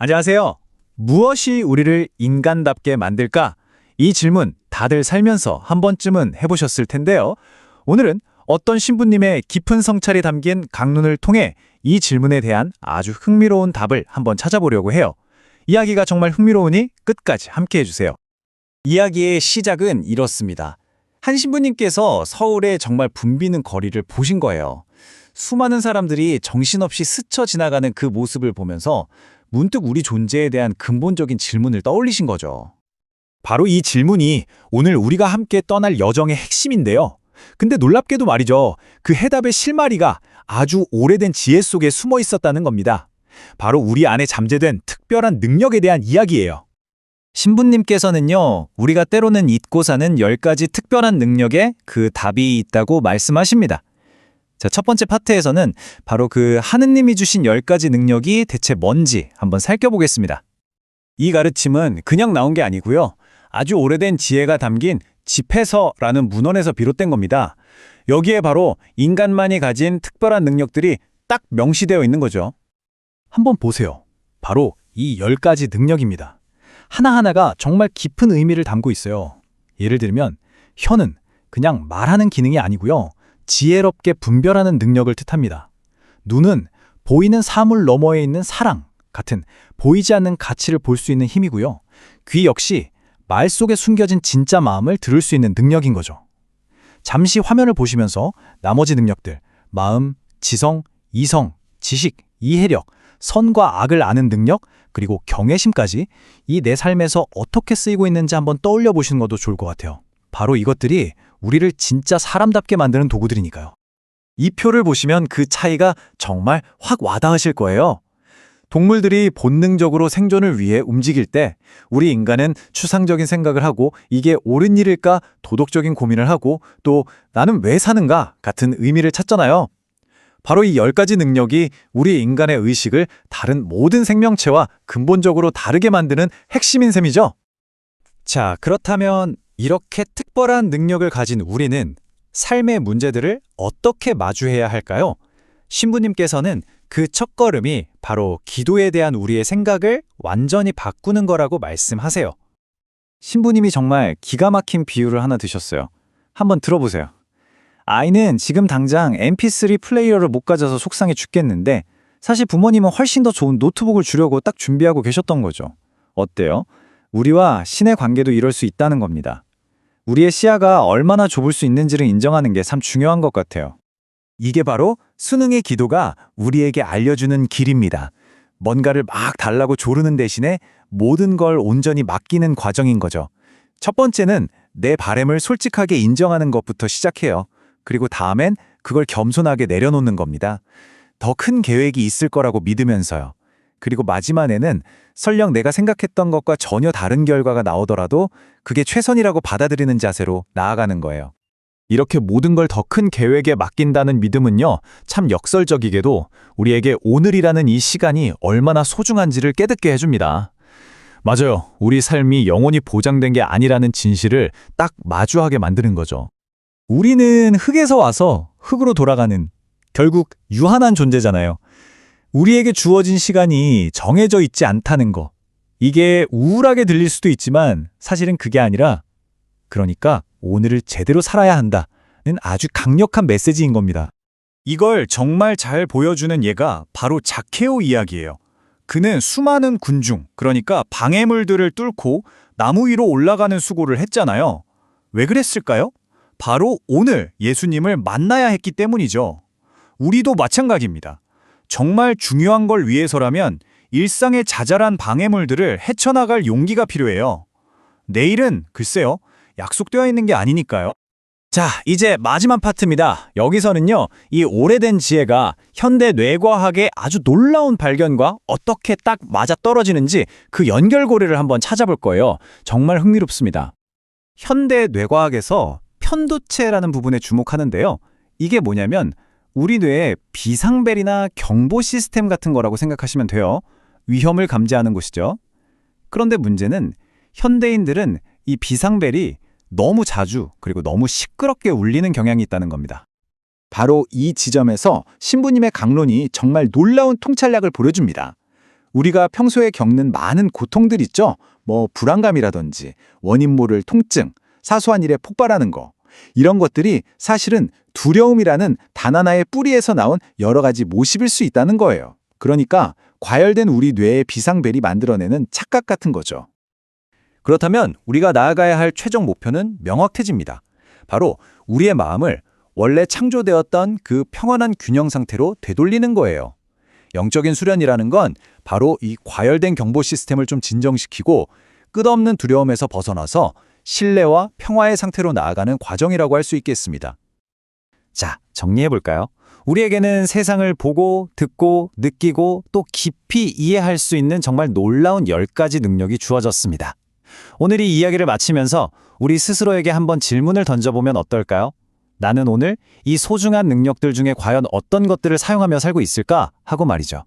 안녕하세요. 무엇이 우리를 인간답게 만들까? 이 질문 다들 살면서 한 번쯤은 해보셨을 텐데요. 오늘은 어떤 신부님의 깊은 성찰이 담긴 강론을 통해 이 질문에 대한 아주 흥미로운 답을 한번 찾아보려고 해요. 이야기가 정말 흥미로우니 끝까지 함께 해주세요. 이야기의 시작은 이렇습니다. 한 신부님께서 서울의 정말 붐비는 거리를 보신 거예요. 수많은 사람들이 정신없이 스쳐 지나가는 그 모습을 보면서 문득 우리 존재에 대한 근본적인 질문을 떠올리신 거죠. 바로 이 질문이 오늘 우리가 함께 떠날 여정의 핵심인데요. 근데 놀랍게도 말이죠. 그 해답의 실마리가 아주 오래된 지혜 속에 숨어 있었다는 겁니다. 바로 우리 안에 잠재된 특별한 능력에 대한 이야기예요. 신부님께서는요, 우리가 때로는 잊고 사는 10가지 특별한 능력에 그 답이 있다고 말씀하십니다. 자, 첫 번째 파트에서는 바로 그 하느님이 주신 10가지 능력이 대체 뭔지 한번 살펴보겠습니다. 이 가르침은 그냥 나온 게 아니고요. 아주 오래된 지혜가 담긴 집해서라는 문헌에서 비롯된 겁니다. 여기에 바로 인간만이 가진 특별한 능력들이 딱 명시되어 있는 거죠. 한번 보세요. 바로 이 10가지 능력입니다. 하나하나가 정말 깊은 의미를 담고 있어요. 예를 들면 혀는 그냥 말하는 기능이 아니고요. 지혜롭게 분별하는 능력을 뜻합니다. 눈은 보이는 사물 너머에 있는 사랑 같은 보이지 않는 가치를 볼 수 있는 힘이고요. 귀 역시 말 속에 숨겨진 진짜 마음을 들을 수 있는 능력인 거죠. 잠시 화면을 보시면서 나머지 능력들, 마음, 지성, 이성, 지식, 이해력, 선과 악을 아는 능력, 그리고 경외심까지 이 내 삶에서 어떻게 쓰이고 있는지 한번 떠올려 보시는 것도 좋을 것 같아요. 바로 이것들이 우리를 진짜 사람답게 만드는 도구들이니까요. 이 표를 보시면 그 차이가 정말 확 와닿으실 거예요. 동물들이 본능적으로 생존을 위해 움직일 때 우리 인간은 추상적인 생각을 하고 이게 옳은 일일까 도덕적인 고민을 하고 또 나는 왜 사는가 같은 의미를 찾잖아요. 바로 이 10가지 능력이 우리 인간의 의식을 다른 모든 생명체와 근본적으로 다르게 만드는 핵심인 셈이죠. 자, 그렇다면 이렇게 특별한 능력을 가진 우리는 삶의 문제들을 어떻게 마주해야 할까요? 신부님께서는 그 첫걸음이 바로 기도에 대한 우리의 생각을 완전히 바꾸는 거라고 말씀하세요. 신부님이 정말 기가 막힌 비유를 하나 드셨어요. 한번 들어보세요. 아이는 지금 당장 mp3 플레이어를 못 가져서 속상해 죽겠는데 사실 부모님은 훨씬 더 좋은 노트북을 주려고 딱 준비하고 계셨던 거죠. 어때요? 우리와 신의 관계도 이럴 수 있다는 겁니다. 우리의 시야가 얼마나 좁을 수 있는지를 인정하는 게 참 중요한 것 같아요. 이게 바로 수능의 기도가 우리에게 알려주는 길입니다. 뭔가를 막 달라고 조르는 대신에 모든 걸 온전히 맡기는 과정인 거죠. 첫 번째는 내 바램을 솔직하게 인정하는 것부터 시작해요. 그리고 다음엔 그걸 겸손하게 내려놓는 겁니다. 더 큰 계획이 있을 거라고 믿으면서요. 그리고 마지막에는 설령 내가 생각했던 것과 전혀 다른 결과가 나오더라도 그게 최선이라고 받아들이는 자세로 나아가는 거예요. 이렇게 모든 걸 더 큰 계획에 맡긴다는 믿음은요, 참 역설적이게도 우리에게 오늘이라는 이 시간이 얼마나 소중한지를 깨닫게 해줍니다. 맞아요. 우리 삶이 영원히 보장된 게 아니라는 진실을 딱 마주하게 만드는 거죠. 우리는 흙에서 와서 흙으로 돌아가는 결국 유한한 존재잖아요. 우리에게 주어진 시간이 정해져 있지 않다는 거. 이게 우울하게 들릴 수도 있지만 사실은 그게 아니라 그러니까 오늘을 제대로 살아야 한다는 아주 강력한 메시지인 겁니다. 이걸 정말 잘 보여주는 예가 바로 자케오 이야기예요. 그는 수많은 군중, 그러니까 방해물들을 뚫고 나무 위로 올라가는 수고를 했잖아요. 왜 그랬을까요? 바로 오늘 예수님을 만나야 했기 때문이죠. 우리도 마찬가지입니다. 정말 중요한 걸 위해서라면 일상의 자잘한 방해물들을 헤쳐나갈 용기가 필요해요. 내일은 글쎄요, 약속되어 있는 게 아니니까요. 자, 이제 마지막 파트입니다. 여기서는요, 이 오래된 지혜가 현대 뇌과학의 아주 놀라운 발견과 어떻게 딱 맞아떨어지는지 그 연결고리를 한번 찾아볼 거예요. 정말 흥미롭습니다. 현대 뇌과학에서 편도체라는 부분에 주목하는데요. 이게 뭐냐면 우리 뇌의 비상벨이나 경보 시스템 같은 거라고 생각하시면 돼요. 위험을 감지하는 곳이죠. 그런데 문제는 현대인들은 이 비상벨이 너무 자주 그리고 너무 시끄럽게 울리는 경향이 있다는 겁니다. 바로 이 지점에서 신부님의 강론이 정말 놀라운 통찰력을 보여줍니다. 우리가 평소에 겪는 많은 고통들 있죠? 불안감이라든지 원인 모를 통증, 사소한 일에 폭발하는 거. 이런 것들이 사실은 두려움이라는 단 하나의 뿌리에서 나온 여러 가지 모습일 수 있다는 거예요. 그러니까 과열된 우리 뇌의 비상벨이 만들어내는 착각 같은 거죠. 그렇다면 우리가 나아가야 할 최종 목표는 명확해집니다. 바로 우리의 마음을 원래 창조되었던 그 평온한 균형 상태로 되돌리는 거예요. 영적인 수련이라는 건 바로 이 과열된 경보 시스템을 좀 진정시키고 끝없는 두려움에서 벗어나서 신뢰와 평화의 상태로 나아가는 과정이라고 할 수 있겠습니다. 자, 정리해볼까요? 우리에게는 세상을 보고, 듣고, 느끼고 또 깊이 이해할 수 있는 정말 놀라운 10가지 능력이 주어졌습니다. 오늘 이 이야기를 마치면서 우리 스스로에게 한번 질문을 던져보면 어떨까요? 나는 오늘 이 소중한 능력들 중에 과연 어떤 것들을 사용하며 살고 있을까? 하고 말이죠.